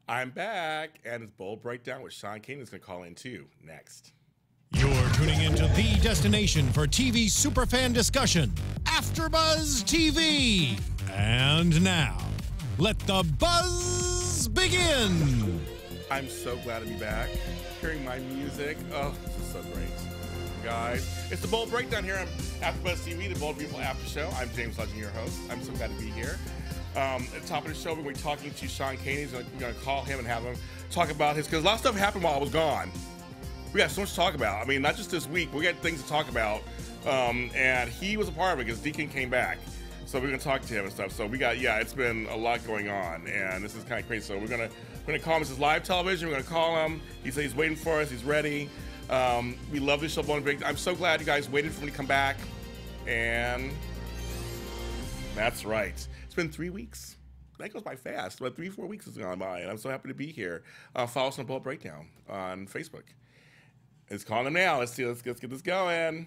I'm back, and it's Bold Breakdown with Sean Kanan is going to call in too next. You're tuning into the destination for TV superfan discussion, AFTERBUZZ TV. And now, let the buzz begin. I'm so glad to be back, hearing my music. Oh, this is so great. Guys, it's the Bold Breakdown here on AFTERBUZZ TV, the Bold Beautiful After Show. I'm James Lott Jr, your host. I'm so glad to be here. At the top of the show, we're going to be talking to Sean Kanan. We're going to call him and have him talk about his, because a lot of stuff happened while I was gone. We got so much to talk about. I mean, not just this week, we got things to talk about. And he was a part of it because Deacon came back. So we're going to talk to him and stuff. So we got, yeah, it's been a lot going on. And this is kind of crazy. So we're going to call him. This is live television. We're going to call him. He said he's waiting for us. He's ready. We love this show, Bold Breakdown. I'm so glad you guys waited for me to come back. And that's right. It's been 3 weeks. That goes by fast. About 3-4 weeks has gone by. And I'm so happy to be here. Follow us on Bold Breakdown on Facebook. Let's call him now. Let's get this going.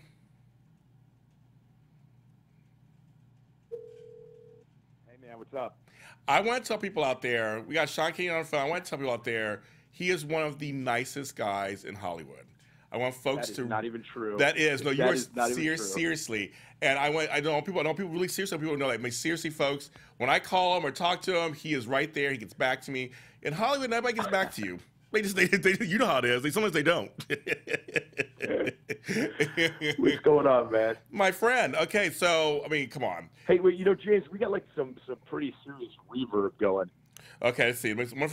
Hey man, what's up? I want to tell people out there, we got Sean Kanan on the phone. I want to tell people out there, he is one of the nicest guys in Hollywood. I want folks to not even true. That is no, you're serious. Seriously, and I don't people really seriously. People know that. I mean, seriously, folks, when I call him or talk to him, he is right there. He gets back to me. In Hollywood, nobody gets back to you. They you know how it is. Sometimes they don't. What's going on, man? My friend. Okay, so I mean, come on. Hey, wait, James, we got like some pretty serious reverb going. Okay, let's see. Let me move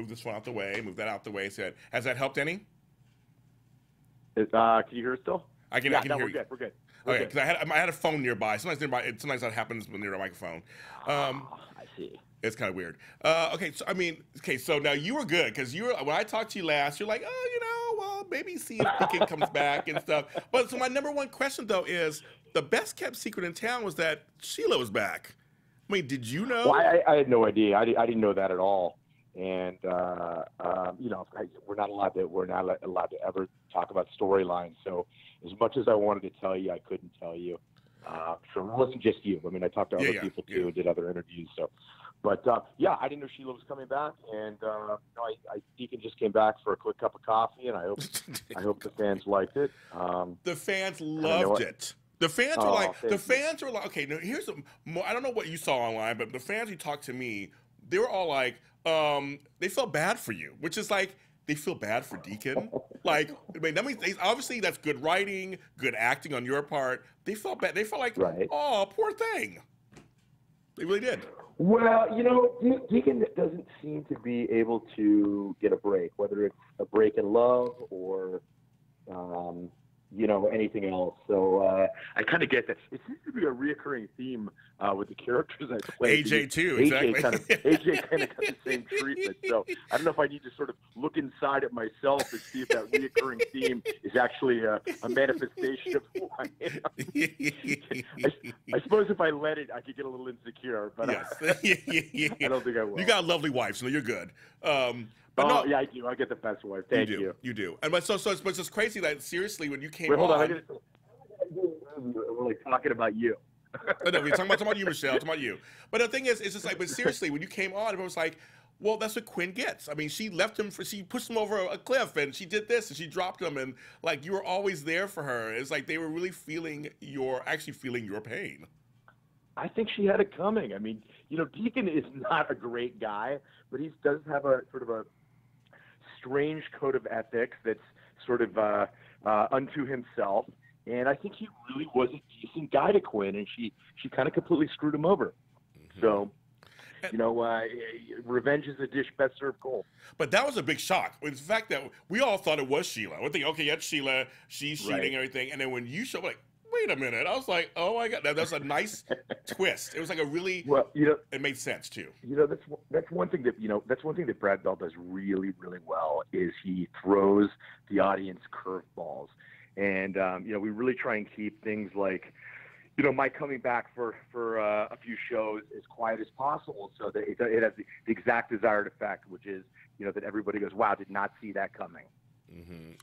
this one out the way. Move that out the way. So has that helped any? Can you hear us still? I can hear you. We're good. Okay, because I had a phone nearby. Sometimes that happens near the microphone. I see. It's kind of weird. So now you were good because when I talked to you last, you're like, well, maybe see if Deacon comes back and stuff. But so my number one question though is the best kept secret in town was that Sheila was back. I mean, did you know? Well, I had no idea. I didn't know that at all. And we're not allowed to ever talk about storylines. So as much as I wanted to tell you, I couldn't tell you. So it wasn't just you. I mean, I talked to other people too, did other interviews. So, but I didn't know Sheila was coming back, and Deacon just came back for a quick cup of coffee, and I hope the fans liked it. The fans loved it. The fans were like, okay, now here's I don't know what you saw online, but the fans who talked to me, they were all like, they felt bad for you, which is like, they feel bad for Deacon. Like, I mean, that means obviously that's good writing, good acting on your part. They felt bad. They felt like, oh, poor thing. They really did. Well, Deacon doesn't seem to be able to get a break, whether it's a break in love or, anything else. So I kind of get that. It seems to be a reoccurring theme with the characters I play. AJ too, exactly. AJ kind of got the same treatment. So I don't know if I need to sort of look inside at myself and see if that reoccurring theme is actually a manifestation of who I am. I suppose if I let it, I could get a little insecure, but yes. I don't think I will. You got a lovely wife, so you're good. Yeah, I do. I get the best wife. Thank you. You do. And but it's just crazy that seriously when you came Wait, hold on. We're like talking about you. No, we're talking about you, Michelle. Talking about you. But the thing is, it's just like, but seriously, when you came on, everyone was like, well, that's what Quinn gets. I mean, she left him she pushed him over a cliff, and she did this, and she dropped him, and like you were always there for her. It's like they were really feeling your pain. I think she had it coming. I mean, Deacon is not a great guy, but he does have a sort of a strange code of ethics that's sort of unto himself. And I think he really was a decent guy to Quinn, and she kind of completely screwed him over. Mm-hmm. So, revenge is a dish best served cold. But that was a big shock. The fact that we all thought it was Sheila. We're thinking, okay, that's Sheila. She's cheating and everything. And then when you showed up, like, wait a minute. I was like, oh my God, that's a nice twist. It was like a really, it made sense too. That's one thing that Brad Bell does really, really well is he throws the audience curveballs. And, we really try and keep things like, my coming back for a few shows as quiet as possible so that it has the exact desired effect, which is, that everybody goes, wow, did not see that coming.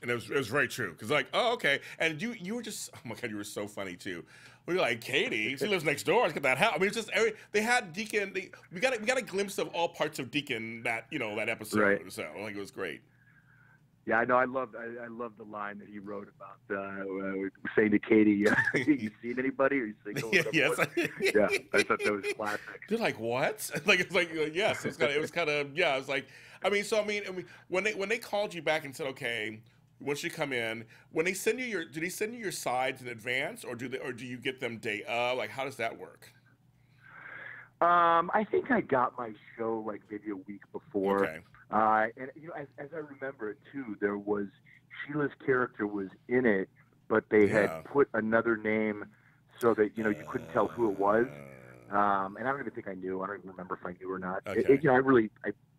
And it was very true because like, oh, okay, and you were just, oh my god, you were so funny too. We were like, Katie, she lives next door. Let's get that house. I mean, it's just they had Deacon. We got a glimpse of all parts of Deacon that that episode. Right. So like it was great. Yeah, I know. I love the line that he wrote about saying to Katie, "You seen anybody? Are you single?" Yes. Yeah, I thought that was classic. They're like, what? Like it's like yes. It was kind of yeah. It was like I mean, when they called you back and said, okay, once you come in, when they send you do they send you your sides in advance, or do you get them day of? Like how does that work? I think I got my show like maybe a week before. Okay. And as I remember it too, there was Sheila's character was in it, but they had put another name so that you couldn't tell who it was. And I don't even think I knew. I don't even remember if I knew or not. Okay.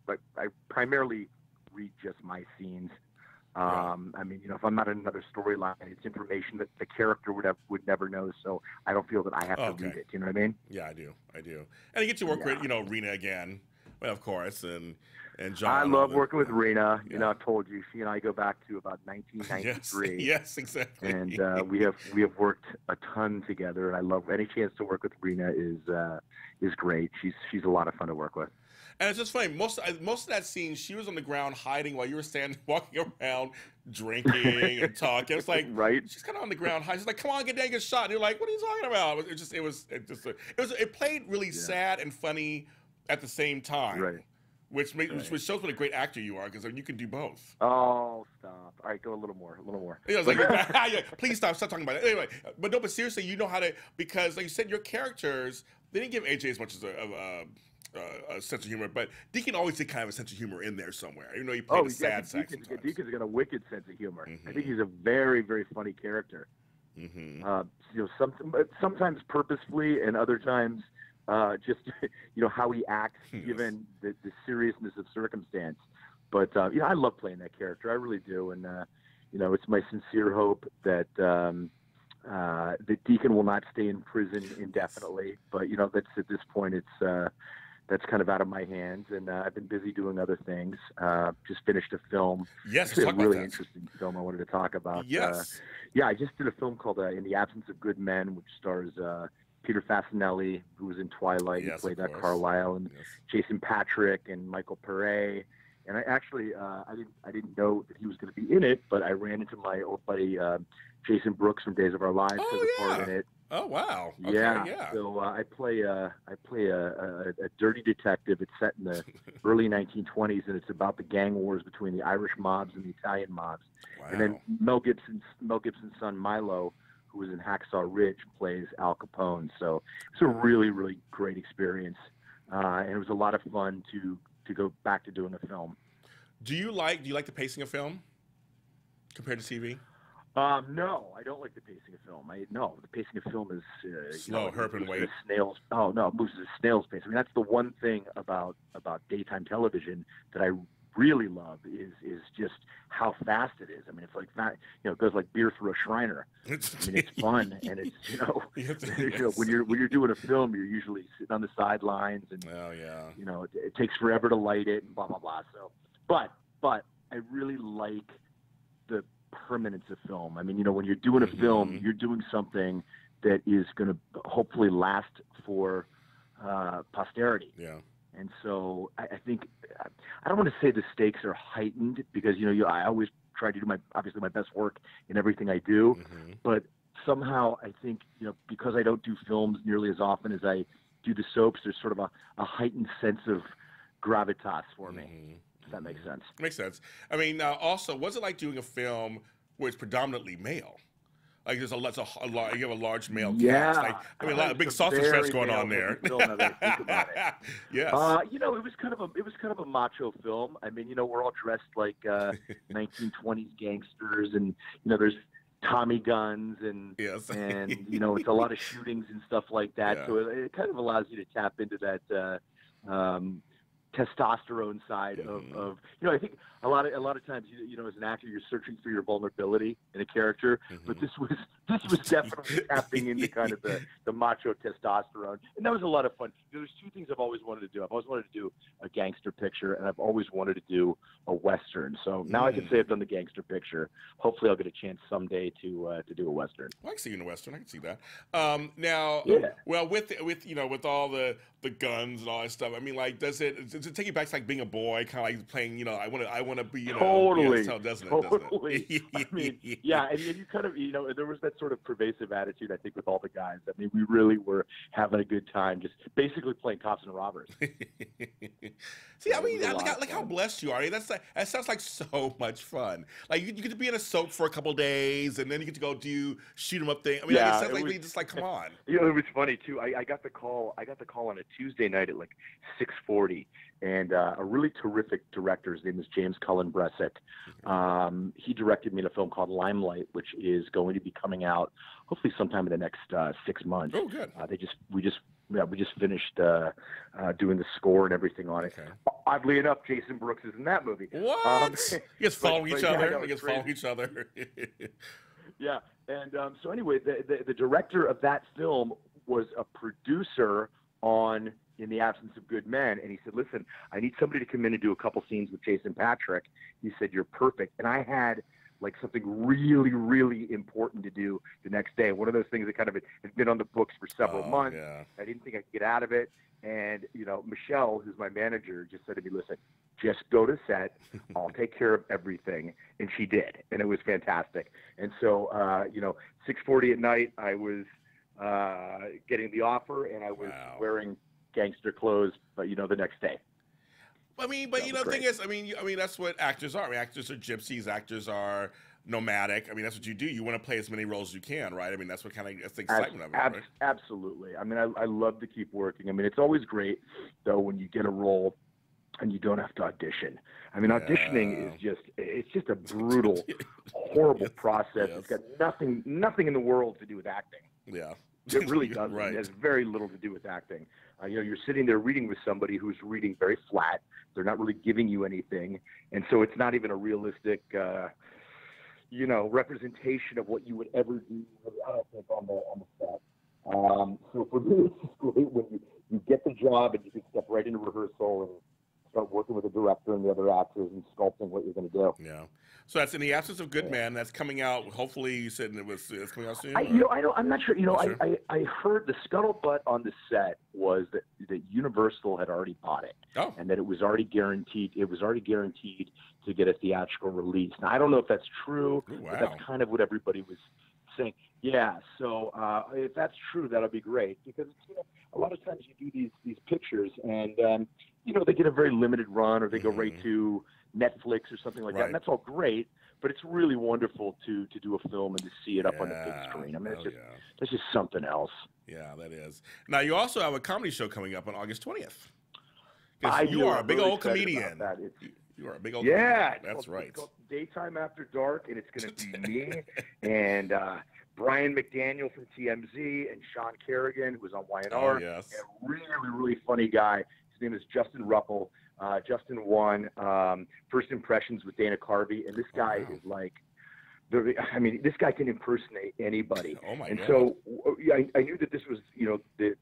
I primarily read just my scenes. I mean, if I'm not in another storyline, it's information that the character would never know. So I don't feel that I have to read it. You know what I mean? Yeah, I do. And you get to work with Rena again, well, of course, and John. I love working with Rena. Yeah. I told you, she and I go back to about 1993. Yes, exactly. And we have worked a ton together, and I love any chance to work with Rena is great. She's a lot of fun to work with. And it's just funny. Most of that scene, she was on the ground hiding while you were walking around, drinking and talking. It's like right. She's kind of on the ground hiding. She's like, "Come on, get down, get shot." And you're like, "What are you talking about?" It played really sad and funny at the same time. Right. Which shows what a great actor you are, because you can do both. Oh, stop! All right, go a little more. Yeah, I was like, please stop talking about it. Anyway, but seriously, you know how to, because like you said, your characters, they didn't give AJ as much as a sense of humor, but Deacon always did kind of a sense of humor in there somewhere, even though he played a sad sax sometimes. Deacon's got a wicked sense of humor. I think he's a very, very funny character. Sometimes purposefully, and other times just how he acts given the seriousness of circumstance. But I love playing that character. I really do, and it's my sincere hope that Deacon will not stay in prison indefinitely. But that's at this point that's kind of out of my hands, and I've been busy doing other things. Just finished a film. Yes, a really interesting film I wanted to talk about. Yes. I just did a film called In the Absence of Good Men, which stars Peter Fasinelli, who was in Twilight. Yes, he played Carlisle, and Jason Patric and Michael Pere. And I actually I didn't know that he was going to be in it, but I ran into my old buddy Jason Brooks from Days of Our Lives as a part in it. Oh wow! Okay, yeah. So I play a dirty detective. It's set in the early 1920s, and it's about the gang wars between the Irish mobs and the Italian mobs. Wow. And then Mel Gibson's son Milo, who was in Hacksaw Ridge, plays Al Capone. So it's a really, really great experience, and it was a lot of fun to go back to doing a film. Do you like the pacing of film compared to TV? No, I don't like the pacing of film. The pacing of film is slow, herp and wait. Snails. Oh no, it moves at a snail's pace. I mean, that's the one thing about daytime television that I really love is just how fast it is. I mean, it's like that. It goes like beer through a Shriner. I mean, it's fun, and it's when you're doing a film, you're usually sitting on the sidelines, and it takes forever to light it, and blah blah blah. So, but I really like the permanence of film. I mean, when you're doing a film, you're doing something that is going to hopefully last for posterity. Yeah. And so I think I don't want to say the stakes are heightened, because I always try to do my best work in everything I do, but somehow I think because I don't do films nearly as often as I do the soaps, there's sort of a heightened sense of gravitas for me. If that makes sense. Makes sense. I mean, also, what's it like doing a film where it's predominantly male? Like you have a large male cast. Like, a lot of big sausage fest going on there. Film, now that I think about it. Yes. It was kind of a macho film. I mean, we're all dressed like 1920s gangsters, and there's Tommy guns, and yes. and it's a lot of shootings and stuff like that. Yeah. So it kind of allows you to tap into that testosterone side of I think a lot of times, you know, as an actor, you're searching for your vulnerability in a character, but this was definitely tapping into kind of the macho testosterone, and that was a lot of fun. There's two things I've always wanted to do. I've always wanted to do a gangster picture, and I've always wanted to do a Western. So now I can say I've done the gangster picture. Hopefully, I'll get a chance someday to do a Western. Well, I can see you in a Western. I can see that. Now, well, with you know, with all the guns and all that stuff, I mean, like, does it take you back to like being a boy, kind of like playing, you know, I want to be, you know, totally, doesn't totally. It? I mean, yeah, and you kind of, you know, there was that sort of pervasive attitude, I think, with all the guys. I mean, we really were having a good time, just basically playing cops and robbers. See, I mean, like how blessed you are. I mean, that sounds like so much fun. Like you get to be in a soap for a couple days, and then you get to go do shoot 'em up thing. I mean, like, it sounds like just like, come on. You know, it was funny too. I got the call. I got the call on a Tuesday night at like 6:40, and a really terrific director. His name is James Lott Jr. He directed me in a film called Limelight, which is going to be coming out hopefully sometime in the next 6 months. Oh, good. We just finished doing the score and everything on it. Okay. Oddly enough, Jason Brooks is in that movie. What? You guys following each other? You guys following each other? Yeah, and so anyway, the director of that film was a producer on In the Absence of Good Men, and he said, listen, I need somebody to come in and do a couple scenes with Jason Patrick. He said, you're perfect. And I had like something really, really important to do the next day. One of those things that kind of had been on the books for several months. Yeah. I didn't think I could get out of it. And, you know, Michelle, who's my manager, just said to me, listen, just go to set. I'll take care of everything. And she did. And it was fantastic. And so, you know, 6:40 at night, I was getting the offer, and I was wearing gangster clothes, but, you know, the next day. I mean, but you know, the thing is, I mean, that's what actors are. I mean, actors are gypsies. Actors are nomadic. I mean, that's what you do. You want to play as many roles as you can, right? I mean, that's what that's the excitement of it, right? Absolutely. I mean, I love to keep working. I mean, it's always great, though, when you get a role and you don't have to audition. I mean, auditioning is just a brutal, horrible process. It's got nothing in the world to do with acting. Yeah. It really doesn't. Right. It has very little to do with acting. You know, you're sitting there reading with somebody who's reading very flat. They're not really giving you anything. And so it's not even a realistic, you know, representation of what you would ever do, I don't think, on the set. So for me, it's just great when you get the job and you can step right into rehearsal and start working with the director and the other actors and sculpting what you're going to do. Yeah. So that's In the Absence of Good Men. That's coming out. Hopefully, you said it's coming out soon. I'm not sure. You know, I heard the scuttlebutt on the set was that Universal had already bought it, and that it was already guaranteed. It was already guaranteed to get a theatrical release. Now, I don't know if that's true. Ooh, wow. But that's kind of what everybody was saying. Yeah. So if that's true, that'll be great, because you know, a lot of times you do these pictures and you know, they get a very limited run, or they go right to Netflix or something like that, and that's all great. But it's really wonderful to do a film and to see it up on the big screen. I mean, that's just something else. Yeah, that is. Now, you also have a comedy show coming up on August 20th. You are a big old comedian. You are a big old comedian. That's right. It's called Daytime After Dark, and it's going to be me and Brian McDaniel from TMZ and Sean Kerrigan, who was on YNR. Oh, yes. A really, really funny guy. His name is Justin Ruppel. Justin won First Impressions with Dana Carvey, and this guy is like, I mean, this guy can impersonate anybody. Oh my God! And God. so I knew that this was, you know, the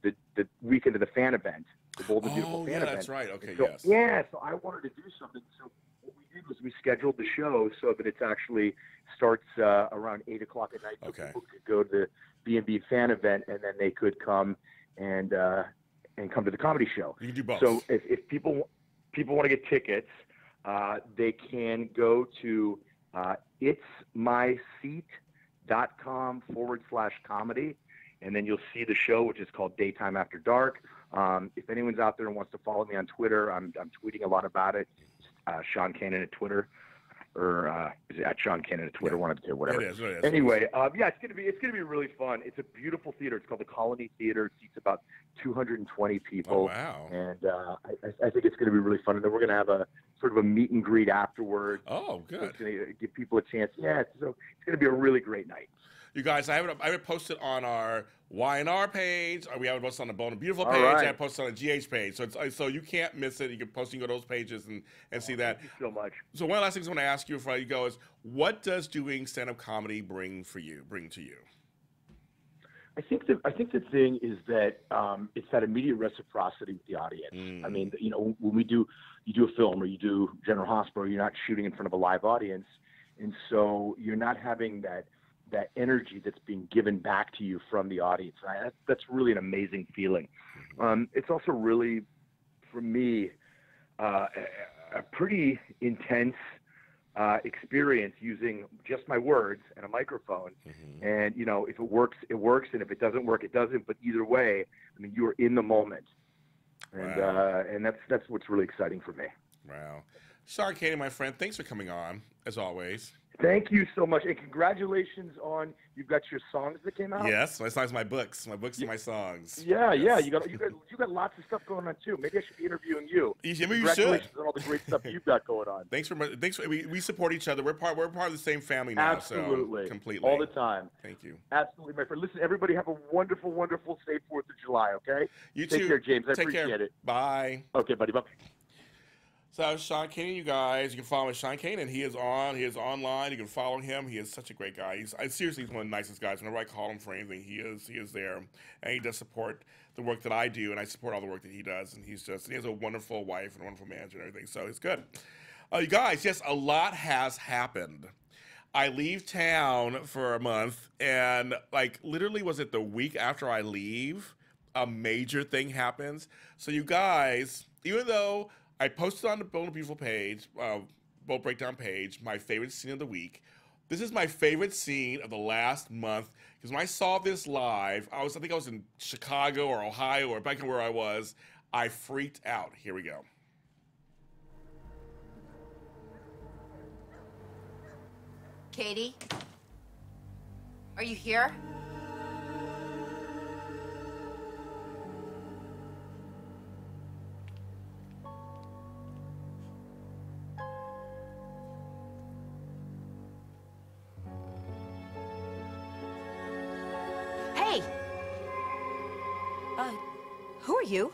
weekend of the fan event, the Bold and Beautiful fan event. That's right. Okay, so, yes. Yeah, so I wanted to do something. So what we did was we scheduled the show so that it actually starts around 8 o'clock at night. So people could go to the B&B fan event, and then they could come and come to the comedy show. You can do both. So if people want to get tickets, they can go to itsmyseat.com/comedy, and then you'll see the show, which is called Daytime After Dark. If anyone's out there and wants to follow me on Twitter, I'm tweeting a lot about it. Sean Kanan at Twitter, or is it at Sean Kanan at Twitter? One of the two, whatever. It is. Anyway, yeah, it's gonna be really fun. It's a beautiful theater. It's called the Colony Theater. It seats about 220 people. Oh, wow. And I think it's gonna be really fun. And then we're gonna have a sort of a meet and greet afterwards. Oh, good. So it's gonna give people a chance. Yeah, so it's gonna be a really great night. You guys, I haven't posted on our Y&R page. Or we haven't posted on the Bold and Beautiful All page. right. I have posted on the GH page. So you can't miss it. You can post and go to those pages and see that. Thank you so much. So one of the last things I want to ask you before you go is, what does doing stand-up comedy bring to you? I think the thing is that it's that immediate reciprocity with the audience. I mean, you know, when you do a film or you do General Hospital, you're not shooting in front of a live audience, and so you're not having that energy that's being given back to you from the audience. That's really an amazing feeling. It's also really, for me, a pretty intense experience using just my words and a microphone. And, you know, if it works, it works. And if it doesn't work, it doesn't. But either way, I mean, you are in the moment. And, Wow. And that's what's really exciting for me. Wow. Sean Kanan, my friend, thanks for coming on, as always. Thank you so much. And congratulations on, you've got your songs that came out. Yes, my songs, my books and my songs. Yeah, yes. yeah. You got lots of stuff going on too. Maybe I should be interviewing you. Congratulations on all the great stuff you've got going on. Thanks. We support each other. We're part of the same family now. Absolutely. So completely. All the time. Thank you. Absolutely, my friend. Listen, everybody have a wonderful, wonderful, safe 4th of July, okay? You Take too. care, James. I Take appreciate care. it. Bye. Okay, buddy. Bye. So Sean Kanan, you guys, you can follow Sean Kanan. He is online. You can follow him. He is such a great guy. Seriously, he's one of the nicest guys. Whenever I call him for anything, he is there, and he does support the work that I do, and I support all the work that he does. And he has a wonderful wife and a wonderful manager and everything. So it's good. You guys, yes, a lot has happened. I leave town for a month, and like literally, was it the week after I leave, a major thing happens. So you guys, even though I posted on the Bold and Beautiful page, Bold Breakdown page, my favorite scene of the week. This is my favorite scene of the last month because when I saw this live, I think I was in Chicago or Ohio or back in where I was. I freaked out. Here we go. Katie, are you here? Hey! Who are you?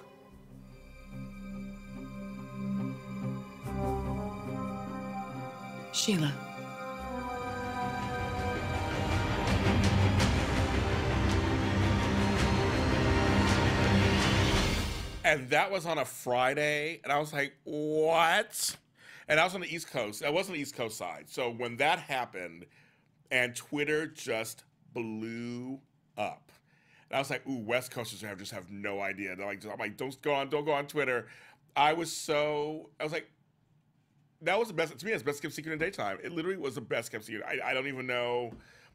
Sheila. And that was on a Friday, and I was like, what? And I was on the East Coast. I was on the East Coast side. So when that happened, and Twitter just blew up. And I was like, ooh, West Coasters just have no idea. I'm like, don't go on Twitter. I was like, that was the best, to me, it's the best kept secret in daytime. It literally was the best kept secret. I don't even know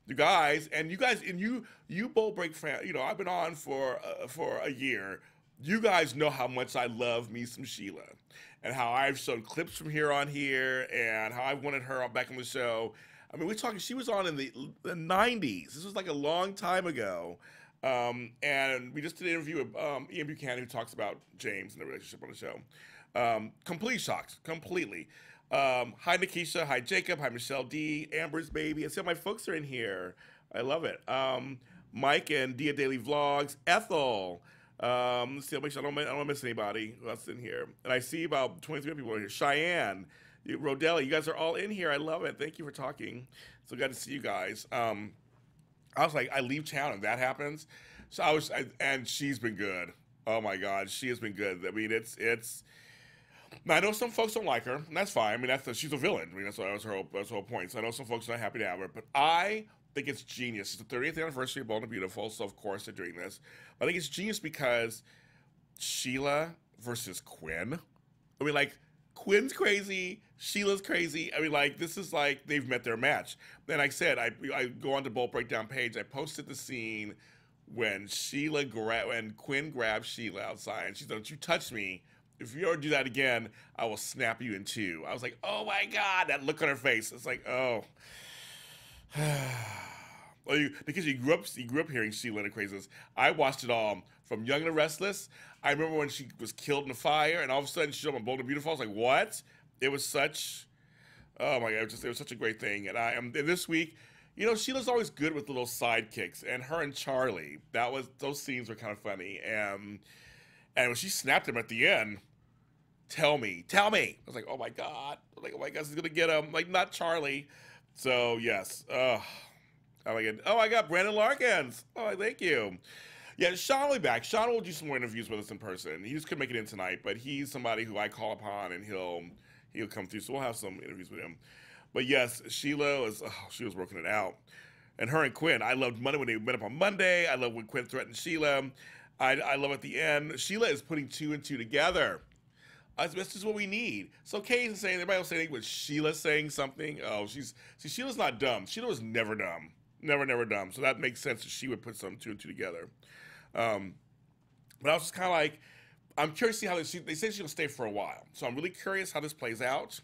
you guys, and you Bold Break fan, you know, I've been on for a year. You guys know how much I love me some Sheila, and how I've shown clips from here on here, and how I wanted her back on the show. I mean, we're talking, she was on in the 90s. This was like a long time ago. And we just did an interview with Ian Buchanan, who talks about James and the relationship on the show. Completely shocked, completely. Hi, Nikisha. Hi, Jacob. Hi, Michelle D. Amber's baby. And see, my folks are in here. I love it. Mike and Dia Daily Vlogs. Ethel. Let's see, make sure I don't miss anybody that's in here. And I see about 23 people in here. Cheyenne, Rodella, you guys are all in here. I love it. Thank you for talking. So glad to see you guys. I was like, I leave town and that happens. So and she's been good. Oh my God, she has been good. I mean, it's. Now, I know some folks don't like her, and that's fine. I mean, she's a villain. I mean, that's her whole point. So I know some folks are not happy to have her, but I think it's genius. It's the 30th anniversary of Bold and Beautiful, so of course they're doing this. But I think it's genius because Sheila versus Quinn. I mean, like, Quinn's crazy, Sheila's crazy. I mean, like, this is like they've met their match. Then, like I said, I go on to Bold Breakdown page. I posted the scene when Quinn grabs Sheila outside, and she's like, "Don't you touch me. If you ever do that again, I will snap you in two." I was like, oh my God, that look on her face. It's like, oh. Well, because you grew up hearing Sheila and the craziness. I watched it all from Young and the Restless. I remember when she was killed in a fire, and all of a sudden she's on Bold and Beautiful. I was like, what? It was such, oh my God, it was such a great thing. And this week, You know, Sheila's always good with little sidekicks, and her and Charlie, those scenes were kind of funny. And when she snapped him at the end, tell me. I was like, oh my God. He's gonna get him. Like, not Charlie. So yes. Oh my God, Brandon Larkins. Oh, thank you. Yeah, Sean will be back. Sean will do some more interviews with us in person. He just couldn't make it in tonight, but he's somebody who I call upon, and he'll come through. So we'll have some interviews with him. But yes, Sheila she was working it out. And her and Quinn, I loved Monday when they met up on Monday. I love when Quinn threatened Sheila. I love at the end. Sheila is putting 2 and 2 together. This is what we need. So Kay's saying, everybody else saying, was Sheila saying something? Oh, Sheila's not dumb. Sheila was never dumb. Never dumb. So that makes sense that she would put some 2 and 2 together. But I was just kind of like, I'm curious to see how they say she's going to stay for a while. So I'm really curious how this plays out.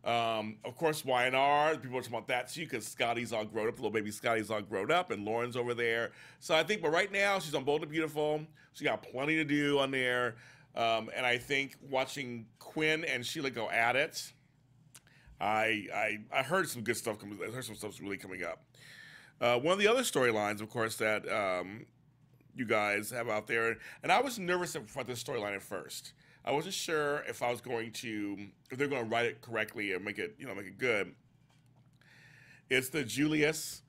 Of course, Y&R, people are talking about that too, because Scotty's all grown up, little baby Scotty's all grown up, and Lauren's over there. So I think, but right now, she's on Bold and Beautiful. She got plenty to do on there. And I think watching Quinn and Sheila go at it, I heard some good stuff. I heard some stuff's really coming up. One of the other storylines, of course, that you guys have out there, and I was nervous about this storyline at first. I wasn't sure if they're going to write it correctly and make it good. It's the Julius,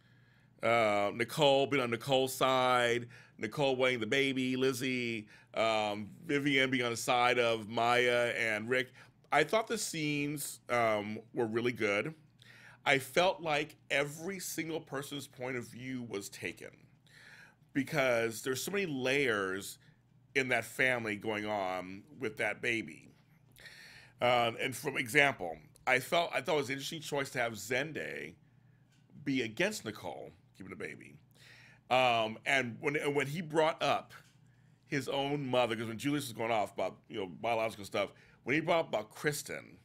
Nicole being on Nicole's side, Nicole weighing the baby, Lizzie, Vivian being on the side of Maya and Rick. I thought the scenes were really good. I felt like every single person's point of view was taken because there's so many layers in that family going on with that baby. And for example, I thought it was an interesting choice to have Zende be against Nicole keeping the baby. And when he brought up his own mother, because when Julius was going off about biological stuff, when he brought up about Kristen,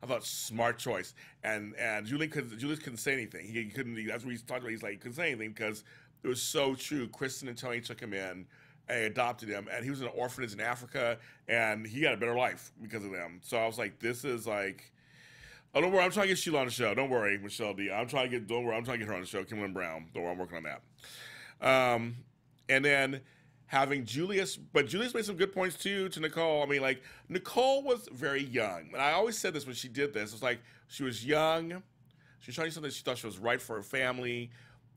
I thought smart choice. And Julius couldn't say anything. He couldn't. That's what he's talking about. He's like, he couldn't say anything because it was so true. Kristen and Tony took him in and adopted him, and he was in an orphanage in Africa, and he had a better life because of them. So I was like, this is like, oh, don't worry, I'm trying to get Sheila on the show. Don't worry, Michelle D. Don't worry, I'm trying to get her on the show. Kimberly Brown. Don't worry, I'm working on that. And then having Julius, but Julius made some good points too to Nicole. I mean, like, Nicole was very young. And I always said this when she did this. It's like, she was young. She was trying to do something she thought she was right for her family.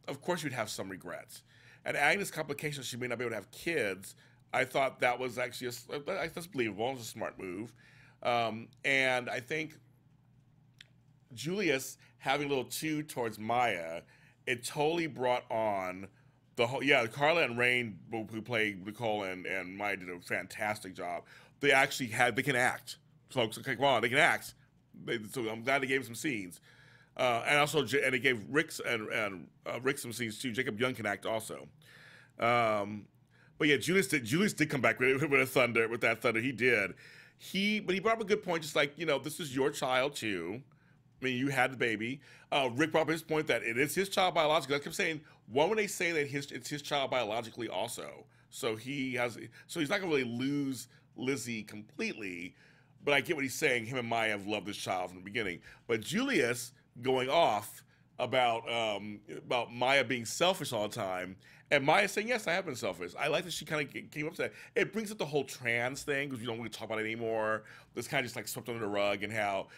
Of course, you'd have some regrets. And adding this complication, she may not be able to have kids. I thought that was actually that's believable. It was a smart move. And I think Julius having a little 2 towards Maya, it totally brought on the whole. Yeah, Carla and Rain, who played Nicole and Maya, did a fantastic job. They can act. Folks, okay, come on, they can act. So I'm glad they gave some scenes. And also, they gave Rick some scenes too. Jacob Young can act also. But yeah, Julius did come back with that thunder. He did. But he brought up a good point. Just like, this is your child too. I mean, you had the baby. Rick brought up his point that it is his child biologically. I kept saying, why would they say that it's his child biologically also? So he's not gonna really lose Lizzie completely. But I get what he's saying. Him and Maya have loved this child from the beginning. But Julius going off about Maya being selfish all the time, and Maya saying, yes, I have been selfish. I like that she kind of came up to that. It brings up the whole trans thing, because we don't really talk about it anymore. It's kind of just like swept under the rug, and how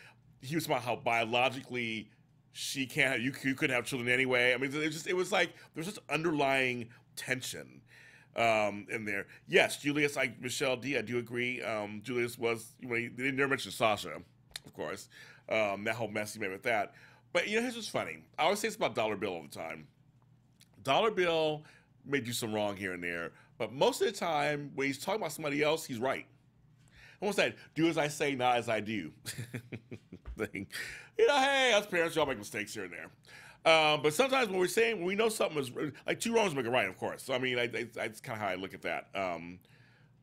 he was about how biologically you couldn't have children anyway. I mean, it was like there's this underlying tension in there. Yes, Julius, like Michelle D, I do agree. Julius was, they never mentioned Sasha, of course. That whole mess he made with that. But here's what's funny. I always say it's about Dollar Bill all the time. Dollar Bill may do some wrong here and there, but most of the time when he's talking about somebody else, he's right. Almost that do as I say, not as I do thing. Hey, us parents, y'all make mistakes here and there. But sometimes when we know something is like 2 wrongs make a right, of course. So I mean, that's kind of how I look at that. And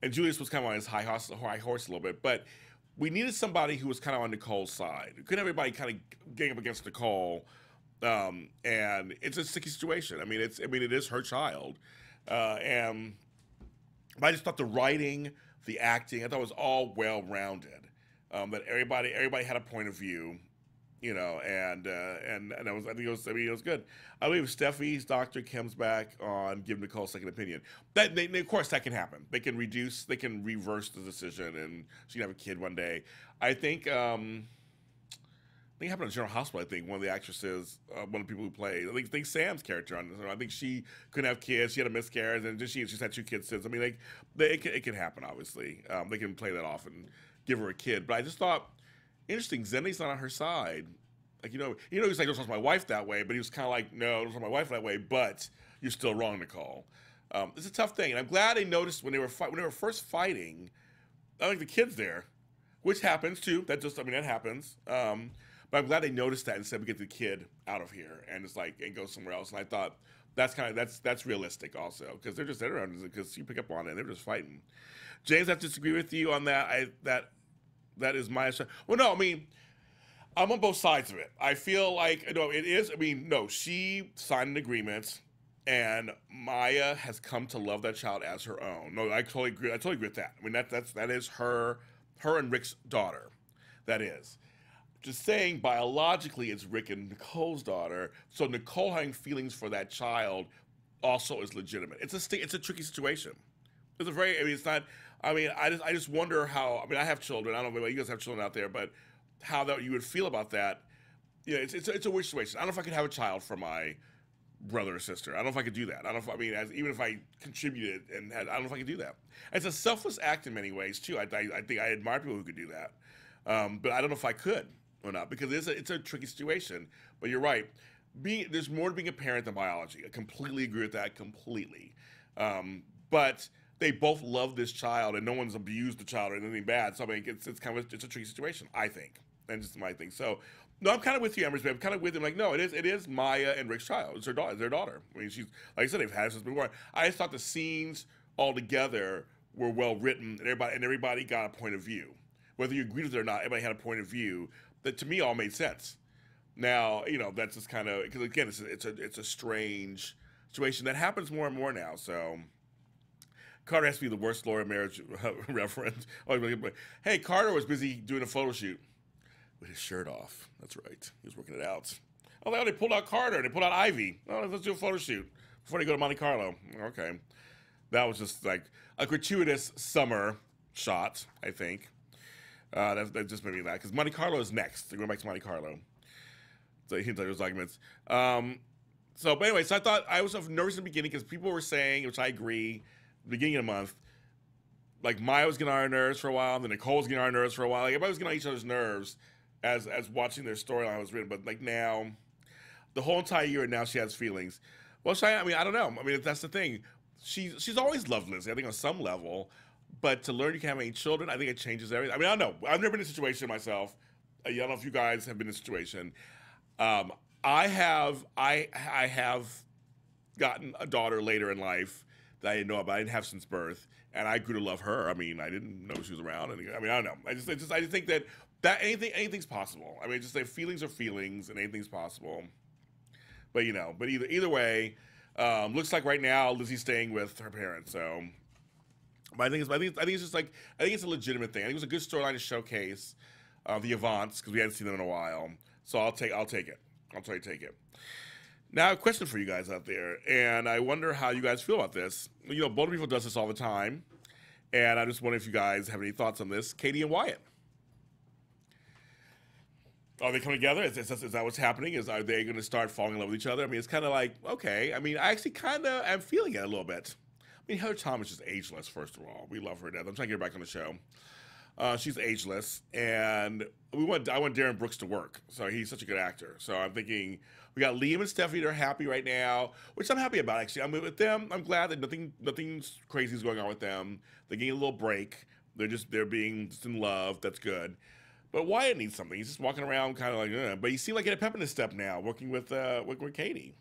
Julius was kind of on his high horse a little bit, but we needed somebody who was kind of on Nicole's side. We couldn't have everybody kind of gang up against Nicole, and it's a sticky situation. I mean, it is her child, and I just thought the writing, the acting, I thought it was all well rounded. That everybody had a point of view, you know, and I think it was good. I believe Steffi's doctor comes back on give Nicole a second opinion. Of course that can happen. They can reverse the decision, and she can have a kid one day. I think it happened in General Hospital. I think one of the actresses, one of the people who played, I think Sam's character on this. I think she couldn't have kids. She had a miscarriage, and she's had 2 kids since. I mean, it can happen. Obviously, they can play that off and give her a kid. But I just thought, interesting. Zendy's not on her side. Like he's like, don't talk to my wife that way. But he was kind of like, no, don't talk to my wife that way. But you're still wrong, Nicole. It's a tough thing, and I'm glad they noticed when they were first fighting. I think the kid's there, which happens too. That happens. But I'm glad they noticed that and said we get the kid out of here and go somewhere else. And I thought that's realistic also, because they're just there around, because you pick up on it. They're just fighting. James, I have to disagree with you on that. That is my. Well, no, I mean, I'm on both sides of it. I feel like it is. I mean, no, she signed an agreement, and Maya has come to love that child as her own. No, I totally agree. I totally agree with that. I mean, that is her and Rick's daughter. That is. Just saying, biologically, it's Rick and Nicole's daughter. So Nicole having feelings for that child also is legitimate. It's a tricky situation. It's a very. I mean, it's not. I mean, I just wonder how. I mean, I have children. I don't know if you guys have children out there, but how that you would feel about that. You know, it's a weird situation. I don't know if I could have a child for my brother or sister. I don't know if I could do that. I don't know if, I mean, even if I contributed and had, I don't know if I could do that. It's a selfless act in many ways too. I think I admire people who could do that, but I don't know if I could or not, because it's a tricky situation. But you're right. There's more to being a parent than biology. I completely agree with that, completely. But they both love this child, and no one's abused the child or anything bad. So I mean, it's a tricky situation, I think, and just my thing. So no, I'm kind of with you, Emerson. I'm kind of with him. Like, no, it is Maya and Rick's child. It's their daughter. I mean, she's, like I said, they've had it since before. I just thought the scenes all together were well written, and everybody got a point of view. Whether you agreed with it or not, everybody had a point of view that to me all made sense. Now, that's just kind of, because again, it's a strange situation that happens more and more now. So Carter has to be the worst Laura marriage reference. Hey, Carter was busy doing a photo shoot with his shirt off. That's right. He was working it out. Oh, they pulled out Carter. They pulled out Ivy. Oh, let's do a photo shoot before they go to Monte Carlo. Okay. That was just like a gratuitous summer shot, I think. That just made me laugh, because Monte Carlo is next. They're going back to Monte Carlo. So he can tell those arguments. But anyway, so I thought I was nervous in the beginning, because people were saying, which I agree, the beginning of the month, like Maya was getting on our nerves for a while, and then Nicole was getting on our nerves for a while. Like, everybody was getting on each other's nerves as watching their storyline was written. But like now, the whole entire year, and now she has feelings. Well, I mean, I don't know. I mean, that's the thing. She's always loved Lizzie, I think, on some level. But to learn you can't have any children, I think it changes everything. I mean, I don't know. I've never been in a situation myself. I don't know if you guys have been in a situation. I have gotten a daughter later in life that I didn't know about. I didn't have since birth, and I grew to love her. I mean, I didn't know she was around. I mean, I don't know. I just think that anything's possible. I mean, just say feelings are feelings, and anything's possible. But either way, looks like right now Lizzie's staying with her parents. So. But I think it's just like, I think it's a legitimate thing. I think it was a good storyline to showcase the Avants, because we hadn't seen them in a while. So I'll take it. I'll try to take it. Now, a question for you guys out there, and I wonder how you guys feel about this. Boulder People does this all the time, and I just wonder if you guys have any thoughts on this. Katie and Wyatt, are they coming together? Is that what's happening? Are they going to start falling in love with each other? I mean, it's kind of like, okay. I mean, I actually kind of am feeling it a little bit. I mean, Heather Thomas is ageless, first of all. We love her to death. I'm trying to get her back on the show. She's ageless, and I want Darren Brooks to work. So he's such a good actor. So I'm thinking we got Liam and Stephanie. They're happy right now, which I'm happy about, actually. I'm with them. I'm glad that nothing crazy is going on with them. They're getting a little break. They're being just in love. That's good. But Wyatt needs something. He's just walking around kind of like, but he seemed like he had a pep in his step now, working with Katie,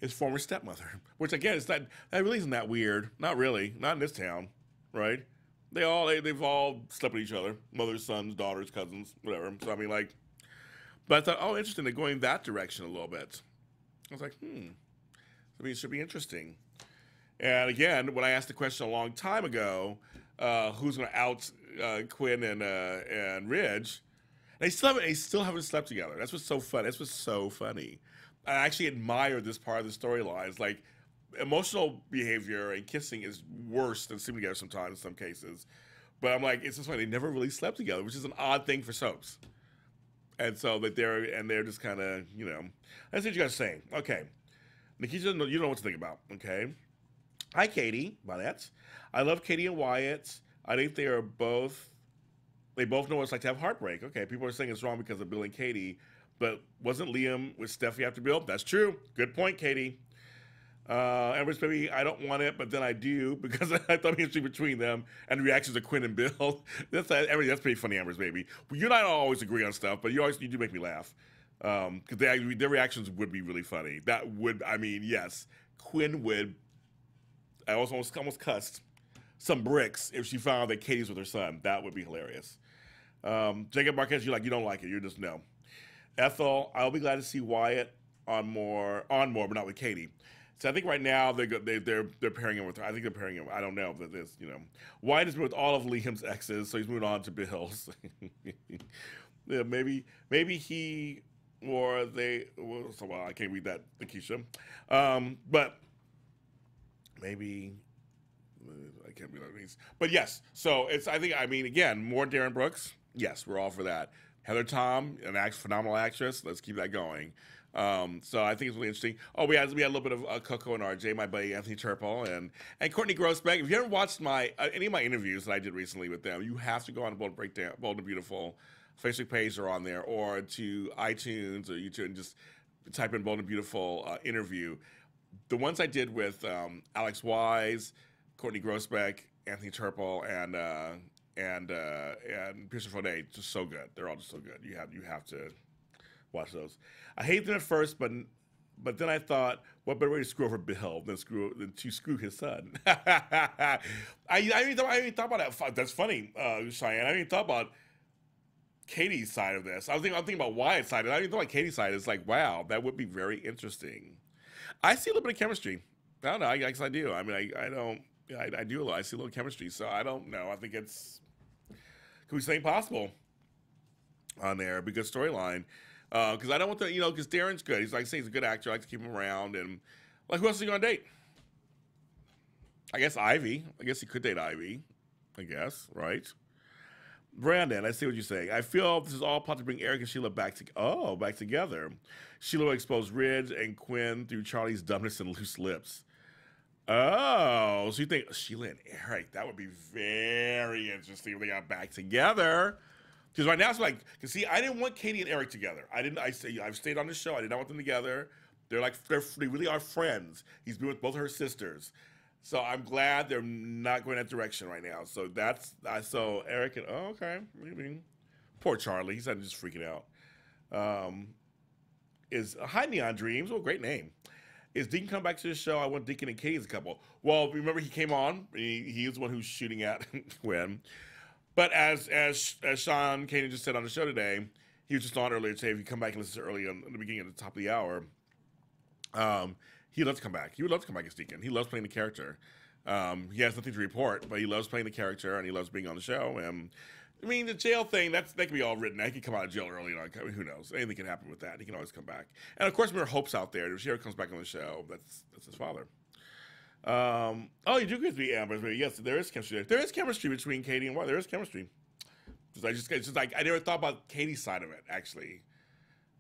his former stepmother, which again, that really isn't that weird. Not really. Not in this town, right? They've all slept with each other, mothers, sons, daughters, cousins, whatever. So I mean, like, but I thought, oh, interesting, they're going that direction a little bit. I was like, I mean, it should be interesting. And again, when I asked the question a long time ago, who's going to out Quinn and Ridge? They still haven't slept together. That's what's so fun. That's what's so funny. I actually admire this part of the storyline. It's like emotional behavior and kissing is worse than sleeping together sometimes in some cases. But I'm like, it's just funny. They never really slept together, which is an odd thing for soaps. And so that they're just kind of, you know, that's what you guys are saying. Okay. Nikita, you don't know what to think about. Okay. Hi, Katie. Bonnet. I love Katie and Wyatt. I think they both know what it's like to have heartbreak. Okay. People are saying it's wrong because of Bill and Katie, but wasn't Liam with Steffi after Bill? That's true. Good point, Katie. Amber's baby, I don't want it, but then I do because I thought history between them and the reactions of Quinn and Bill. That's pretty funny, Amber's baby. Well, you and I don't always agree on stuff, but you do make me laugh because their reactions would be really funny. That would, I mean, yes, Quinn would. I almost cussed some bricks if she found that Katie's with her son. That would be hilarious. Jacob Marquez, you don't like it. You're just no. Ethel, I'll be glad to see Wyatt on more, but not with Katie. So I think right now they're pairing him with her. I think they're pairing him. I don't know if this, you know. Wyatt has been with all of Liam's exes, so he's moving on to Bill's. Yeah, maybe he or they. Well, I can't read that, Lakeisha. But maybe I can't read what it means. But yes, so it's. I mean, again, more Darren Brooks. Yes, we're all for that. Heather Tom, phenomenal actress. Let's keep that going. So I think it's really interesting. Oh, we had a little bit of Coco and RJ, my buddy Anthony Turple, and Courtney Grossbeck. If you haven't watched any of my interviews that I did recently with them, you have to go on Bold and Beautiful Facebook page or on there, or to iTunes or YouTube and just type in Bold and Beautiful interview. The ones I did with Alex Wise, Courtney Grossbeck, Anthony Turple, and Pierce Foday, just so good. They're all just so good. You have to watch those. I hate them at first, but then I thought, what better way to screw over Bill than to screw his son? I even thought about that. That's funny, Cheyenne. I didn't even thought about Katie's side of this. I'm thinking about Wyatt's side. And I didn't think about Katie's side. It's like, wow, that would be very interesting. I see a little bit of chemistry. I don't know. I guess I do. I mean, I don't. I do a lot. I see a little chemistry. So I don't know. I think could be something possible on there. Be a good storyline. Because I don't want to, because Darren's good. He's like, he's a good actor. I like to keep him around. And, like, who else is he going to date? I guess Ivy. I guess he could date Ivy. I guess, right? Brandon, I see what you're saying. I feel this is all plot to bring Eric and Sheila back together. Sheila will expose Ridge and Quinn through Charlie's dumbness and loose lips. Oh, so you think Sheila and Eric, that would be very interesting if they got back together. Because right now it's like, see, I didn't want Katie and Eric together. I've stayed on the show. I did not want them together. They really are friends. He's been with both her sisters. So I'm glad they're not going that direction right now. So so Eric and, okay, maybe. Poor Charlie. He's just freaking out. Hi, Neon Dreams. Oh, great name. Is Deacon come back to the show? I want Deacon and Katie as a couple. Well, remember he came on. He is the one who's shooting at Gwen. But as Sean Kanan just said on the show today, he was just on earlier today. If you come back and listen to early in the beginning at the top of the hour, he loves to come back. He would love to come back as Deacon. He loves playing the character. He has nothing to report, but he loves playing the character and he loves being on the show. And I mean, the jail thing, that can be all written. He can come out of jail early. I mean, who knows? Anything can happen with that. He can always come back. And of course, there are hopes out there. If she ever comes back on the show, that's his father. Oh, you do get to be Amber. Yes, there is chemistry. There is chemistry between Katie and Wyatt. There is chemistry. It's just like I never thought about Katie's side of it actually,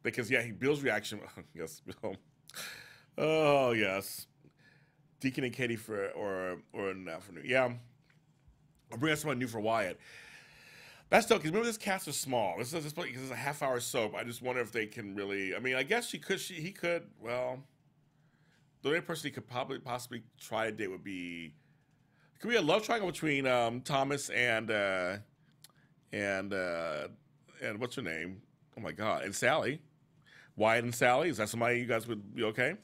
because Bill's reaction. Yes, Bill. Oh yes, Deacon and Katie or an afternoon. Yeah, I'll bring up someone new for Wyatt. That's still because remember this cast is small. This is a half-hour soap. I just wonder if they can really. I mean, I guess he could. Well. The only person he could possibly try to date would be, could be a love triangle between Thomas and what's her name? Oh my God, and Sally, Wyatt and Sally. Is that somebody you guys would be okay?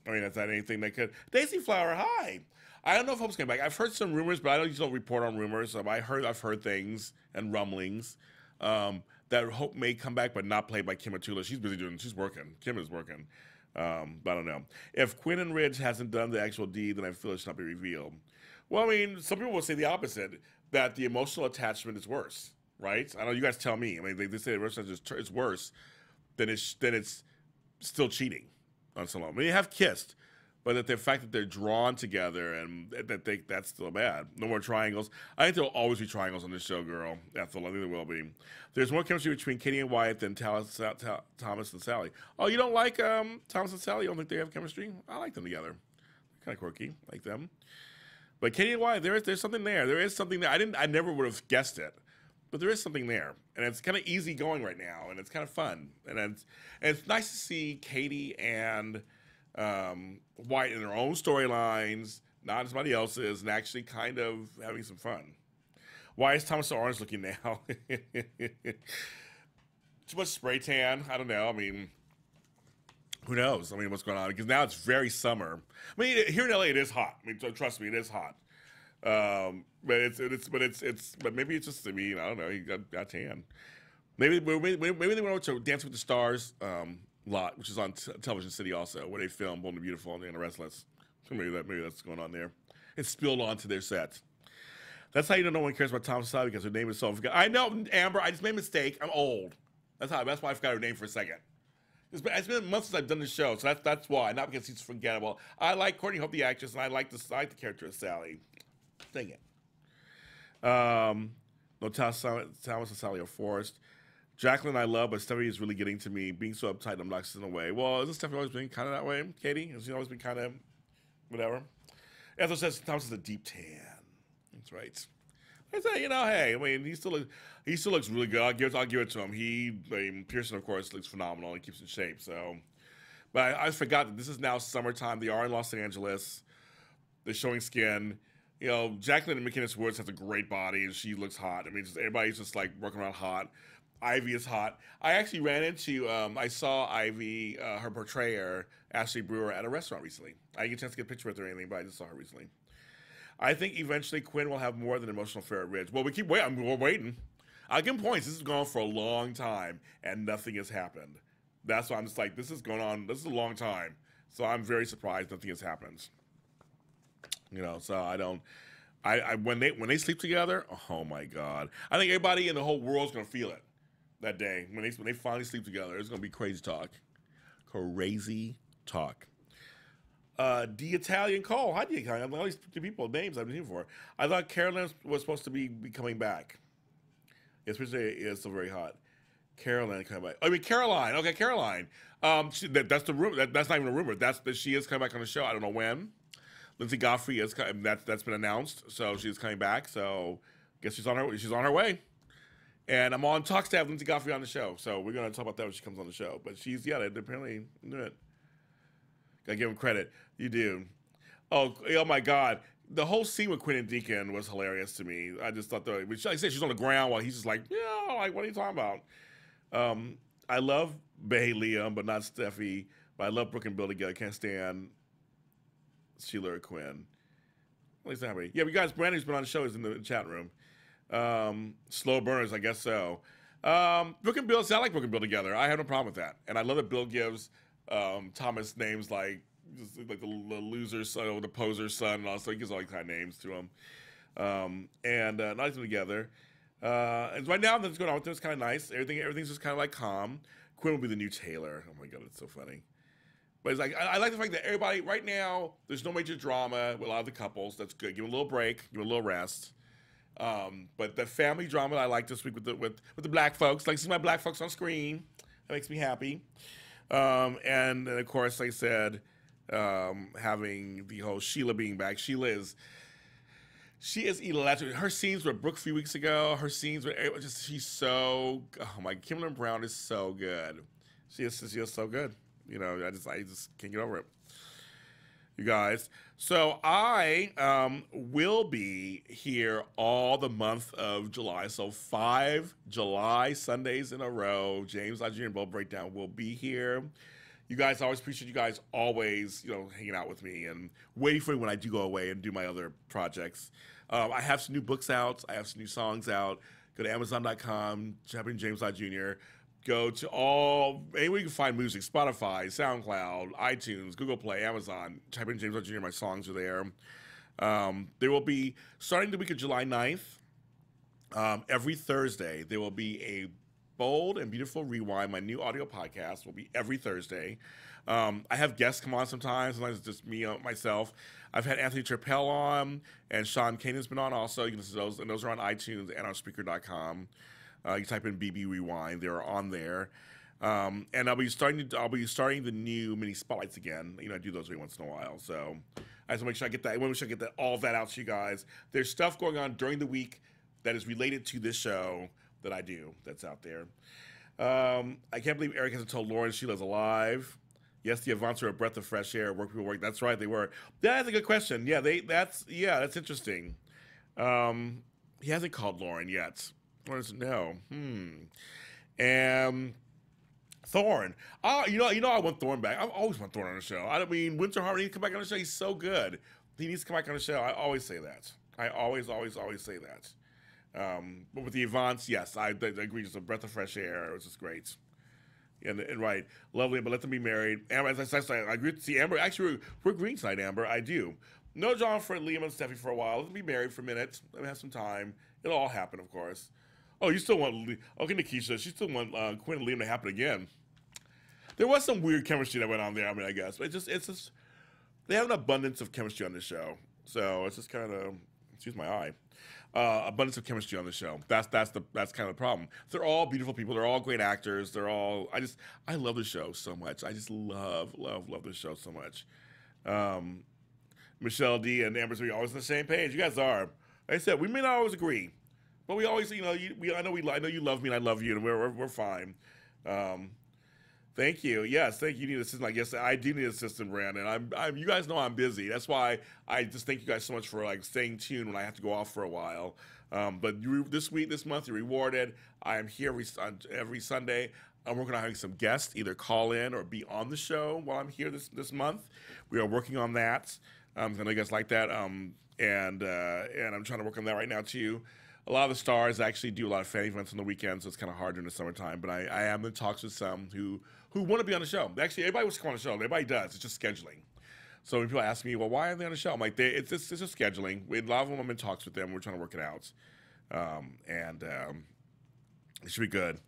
I mean, is that anything they could? Daisy Flower, hi. I don't know if Hope's coming back. I've heard some rumors, but I don't report on rumors. I've heard things and rumblings that Hope may come back, but not played by Kim Atula. She's working. Kim is working. But I don't know. If Quinn and Ridge hasn't done the actual deed, then I feel it should not be revealed. Well, I mean, some people will say the opposite, that the emotional attachment is worse, right? I know you guys tell me. I mean, they say it's worse than it's still cheating on some level. I mean, they have kissed, but that the fact that they're drawn together and that's still bad. No more triangles. I think there'll always be triangles on this show, girl. Ethel, I think there will be. There's more chemistry between Katie and Wyatt than Thomas and Sally. Oh, you don't like Thomas and Sally? You don't think they have chemistry? I like them together. Kind of quirky, like them. But Katie and Wyatt, there's something there. There is something there. I never would have guessed it, but there is something there, and it's kind of easy going right now, and it's kind of fun, and it's nice to see Katie and Wyatt in their own storylines, not somebody else's, and actually kind of having some fun. Why is Thomas so orange looking now? Too much spray tan? I don't know. I mean, who knows? I mean, what's going on? Because now it's very summer. I mean, here in LA, it is hot. I mean, trust me, it is hot. But maybe it's just, I mean, I don't know. He got tan. Maybe they went over to Dancing with the Stars lot, which is on Television City also, where they filmed Bold and Beautiful and the Restless. So maybe that's what's going on there. It spilled onto their set. That's how you know no one cares about Thomas Sally, because her name is so forgotten. I know, Amber. I just made a mistake. I'm old. That's why I forgot her name for a second. It's been months since I've done the show, so that's why. Not because she's forgettable. I like Courtney Hope, the actress, and I like the character of Sally. Dang it. No, Thomas and Sally are forced. Jacqueline I love, but Stephanie is really getting to me. Being so uptight, I'm not sitting away. Well, isn't Stephanie always been kind of that way, Katie? Has she always been kind of whatever? Ethel says Thomas is a deep tan. That's right. I say, hey, I mean, he still looks really good. I'll give it to him. Pearson, of course, looks phenomenal. He keeps in shape. So, but I forgot that this is now summertime. They are in Los Angeles. They're showing skin. Jacqueline and McKinnis Woods has a great body, and she looks hot. I mean, everybody's just like working around hot. Ivy is hot. I actually ran into, I saw Ivy, her portrayer, Ashley Brewer, at a restaurant recently. I didn't get a chance to get a picture with her or anything, but I just saw her recently. I think eventually Quinn will have more than an emotional affair at Ridge. Well, we're waiting. I'll give him points. This has gone on for a long time, and nothing has happened. That's why I'm just like, this is going on. This is a long time. So I'm very surprised nothing has happened. So I don't. When they sleep together, oh my God! I think everybody in the whole world's gonna feel it that day when they finally sleep together. It's gonna be crazy talk. Crazy talk. The Italian Cole. Hi, the Italian. All these people names I've been here for. I thought Carolyn was supposed to be coming back. Especially it's still very hot. Caroline coming back. I mean Caroline. Okay, Caroline. That's the rumor. That's not even a rumor. That she is coming back on the show. I don't know when. Lindsay Godfrey is that's been announced, so she's coming back. So I guess she's on her way. And I'm on talks to have Lindsay Godfrey on the show, so we're gonna talk about that when she comes on the show. But they apparently do it. Gotta give him credit. You do. Oh my God. The whole scene with Quinn and Deacon was hilarious to me. I just thought like I said, she's on the ground while he's just like, like what are you talking about? I love Bay Liam, but not Steffi. But I love Brooke and Bill together. Can't stand Sheila or Quinn. At least happy. Yeah, but you guys, Brandon's been on the show. Is in the chat room. Slow burners, I guess so. Brooke and Bill, I like Brooke and Bill together. I have no problem with that. And I love that Bill gives Thomas names like the loser's son or the poser's son, and also he gives all these kind of names to him. And nice them together. And right now, that's going on with them. It's kind of nice. Everything's just kind of like calm. Quinn will be the new Taylor. Oh my God, it's so funny. But it's like I like the fact that everybody right now, there's no major drama with a lot of the couples. That's good. Give them a little break. Give them a little rest. But the family drama that I like this week with the black folks, like seeing my black folks on screen, that makes me happy. And of course, like I said, having the whole Sheila being back. She is electric. Her scenes with Brooke a few weeks ago. Her scenes with she's so. Oh my, Kimberly Brown is so good. She is so good. I just can't get over it. You guys. So I will be here all the month of July. So 5 July Sundays in a row. James Lott Jr. and Bold Breakdown will be here. You guys, I always appreciate you guys always, hanging out with me and waiting for me when I do go away and do my other projects. I have some new books out. I have some new songs out. Go to Amazon.com, type in James Lott Jr. Go to anywhere you can find music, Spotify, SoundCloud, iTunes, Google Play, Amazon. Type in James Lott Jr. My songs are there. There will be, starting the week of July 9th, every Thursday, there will be a Bold and Beautiful Rewind. My new audio podcast will be every Thursday. I have guests come on sometimes. Sometimes it's just me, myself. I've had Anthony Trappell on, and Sean Kanan's been on also. You can listen to those, and those are on iTunes and on Spreaker.com. You type in BB Rewind; they're on there. And I'll be starting the new mini spotlights again. You know, I do those every once in a while. So I just want to make sure I get that. I want to make sure I get that all of that out to you guys. There's stuff going on during the week that is related to this show that I do that's out there. I can't believe Eric hasn't told Lauren Sheila's alive. Yes, the Avants are a breath of fresh air. Work people work. That's right, they were. That's a good question. Yeah, that's interesting. He hasn't called Lauren yet. Lauren doesn't know. And Thorne. You know, I want Thorne back. I always want Thorne on the show. I mean, Winter Harmony needs to come back on the show. He's so good. He needs to come back on the show. I always say that. I always say that. But with the Avants, yes, I agree. Just a breath of fresh air. It was just great. And right, lovely, but let them be married. Amber, as I say, I agree to see Amber. Actually, we're green tonight, Amber. I do. No John for Liam and Steffi for a while. Let them be married for a minute. Let me have some time. It'll all happen, of course. Oh, you still want... Okay, Nikisha, she still want Quinn and Liam to happen again. There was some weird chemistry that went on there, I mean, I guess. But it's just... They have an abundance of chemistry on this show. So it's just kind of... Excuse my eye. Abundance of chemistry on the show. That's kind of the problem. They're all beautiful people. They're all great actors. They're all... I love the show so much. I just love the show so much. Michelle D and Amber's always on the same page. You guys are. Like I said, we may not always agree, but we always, you know, I know you love me and I love you, and we're fine. Thank you. Yes, thank you. You need an assistant. I guess I do need an assistant, Brandon. You guys know I'm busy. That's why I just thank you guys so much for like staying tuned when I have to go off for a while. But this month, you're rewarded. I am here every Sunday. I'm working on having some guests either call in or be on the show while I'm here this month. We are working on that. I know you guys like that. And I'm trying to work on that right now too. A lot of the stars actually do a lot of fan events on the weekends, so it's kind of hard during the summertime. But I am in talks with some who want to be on the show. Actually, everybody wants to come on the show. Everybody does. It's just scheduling. So when people ask me, well, why are they on the show? I'm like, it's just scheduling. A lot of them, I'm in talks with them. We're trying to work it out. It should be good.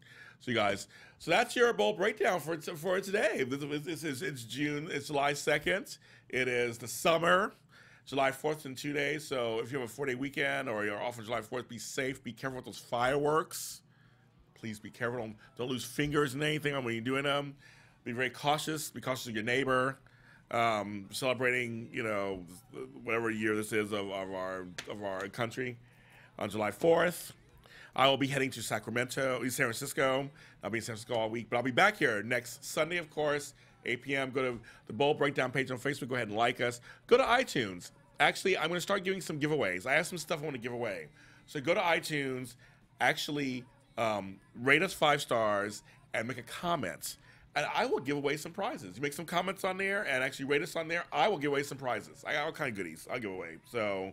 So you guys, that's your bowl breakdown for today. It's June. It's July 2nd. It is the summer. July 4th in 2 days. So if you have a 4-day weekend or you're off on July 4th, be safe. Be careful with those fireworks. Please be careful. Don't lose fingers in anything when you're doing them. Be very cautious. Be cautious of your neighbor. Celebrating, you know, whatever year this is of our country on July 4th. I will be heading to San Francisco. I'll be in San Francisco all week, but I'll be back here next Sunday, of course, 8 p.m. Go to the Bowl Breakdown page on Facebook. Go ahead and like us. Go to iTunes. Actually, I'm going to start giving some giveaways. I have some stuff I want to give away. So go to iTunes, actually rate us 5 stars, and make a comment. And I will give away some prizes. You make some comments on there and actually rate us on there, I will give away some prizes. I got all kind of goodies I'll give away. So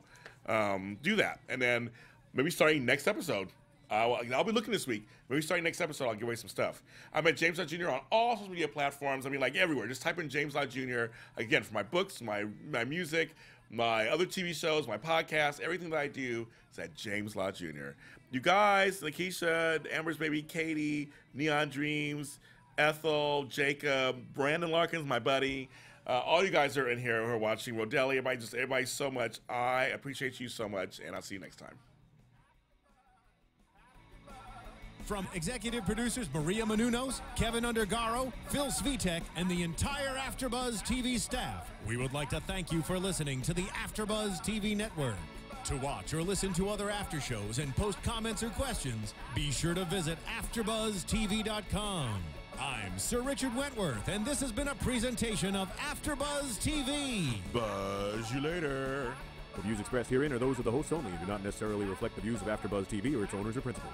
do that. And then maybe starting next episode, I'll be looking this week. Maybe starting next episode, I'll give away some stuff. I'm at James Lott Jr. on all social media platforms. I mean, like everywhere. Just type in James Lott Jr. Again, for my books, my music, my other TV shows, my podcasts, everything that I do is at James Lott Jr. You guys, Lakeisha, Amber's baby, Katie, Neon Dreams, Ethel, Jacob, Brandon Larkins, my buddy. All you guys are in here who are watching. Rodelli, everybody so much. I appreciate you so much, and I'll see you next time. From executive producers Maria Menounos, Kevin Undergaro, Phil Svitek, and the entire AfterBuzz TV staff, we would like to thank you for listening to the AfterBuzz TV network. To watch or listen to other after shows and post comments or questions, be sure to visit AfterBuzzTV.com. I'm Sir Richard Wentworth, and this has been a presentation of AfterBuzz TV. Buzz you later. The views expressed herein are those of the hosts only and do not necessarily reflect the views of AfterBuzz TV or its owners or principals.